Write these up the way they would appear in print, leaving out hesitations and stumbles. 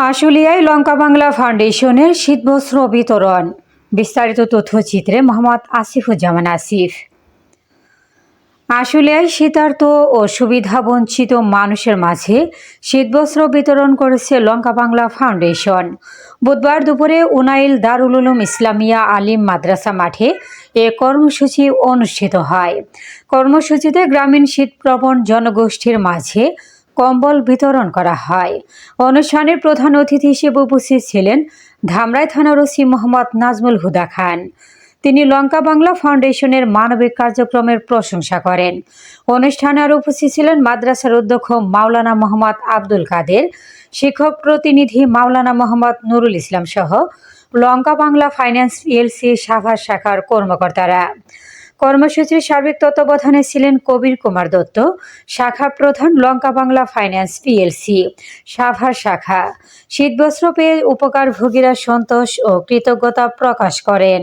আশুলিয়ায় লঙ্কা বাংলা ফাউন্ডেশনের শীতবস্ত্র বিতরণ। বিস্তারিত তথ্যচিত্রে মোহাম্মদ আসিফুজ্জামান আসিফ। আশুলিয়ায় শীতার্ত ও সুবিধাবঞ্চিত মানুষের মাঝে শীতবস্ত্র বিতরণ করেছে লঙ্কা বাংলা ফাউন্ডেশন। বুধবার দুপুরে উনাইল দারুল উলুম ইসলামিয়া আলিম মাদ্রাসা মাঠে এ কর্মসূচি অনুষ্ঠিত হয়। কর্মসূচিতে গ্রামীণ শীতপ্রবণ জনগোষ্ঠীর মাঝে কম্বল বিতরণ করা হয়। অনুষ্ঠানের প্রধান অতিথি হিসেবে উপস্থিত ছিলেন ধামরাই থানার ওসি মোহাম্মদ নাজমুল হুদা খান। তিনি লঙ্কা বাংলা ফাউন্ডেশনের মানবিক কার্যক্রমের প্রশংসা করেন। অনুষ্ঠানে আরও উপস্থিত ছিলেন মাদ্রাসার অধ্যক্ষ মাওলানা মোহাম্মদ আব্দুল কাদের, শিক্ষক প্রতিনিধি মাওলানা মোহাম্মদ নুরুল ইসলাম সহ লঙ্কা বাংলা ফাইন্যান্স পিএলসি সাভার শাখার কর্মকর্তারা। কর্মসূচির সার্বিক তত্ত্বাবধানে ছিলেন কবির কুমার দত্ত, শাখা প্রধান, লঙ্কা বাংলা ফাইন্যান্স পিএলসি সাভার শাখা। শীতবস্ত্র পেয়ে উপকারভোগীরা সন্তোষ ও কৃতজ্ঞতা প্রকাশ করেন।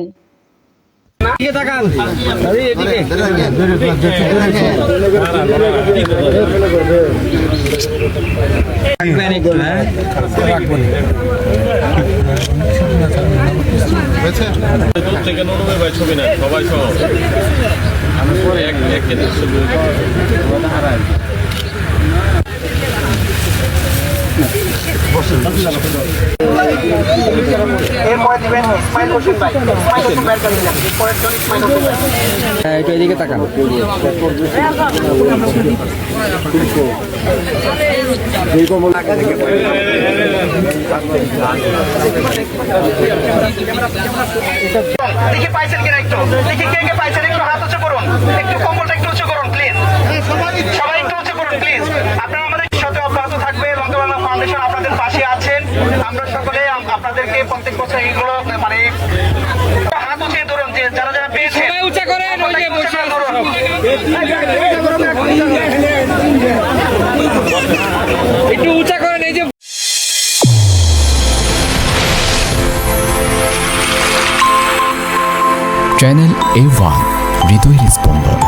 এদিকে তাকান। দেখি পাইছেন কিনা একটু দেখি কে পাইছেন, একটু হাত উঁচু করুন, একটু কম্বলটা একটু উঁচু করুন প্লিজ, সবাই একটু উঁচু করুন প্লিজ। আপনারা আমাদের সাথে অব্যাহত থাকবে, লঙ্কা বাংলা ফাউন্ডেশন আপনাদের পাশে আছেন। আমরা সকলে আপনাদেরকে প্রত্যেক বছর এইগুলো মানে হাত উঁচিয়ে ধরুন, যে যারা যারা পেয়েছেন উঁচা করেন, একটু উঁচা করেন। এই যে চ্যানেল A1 হৃদয়ের স্পন্দন।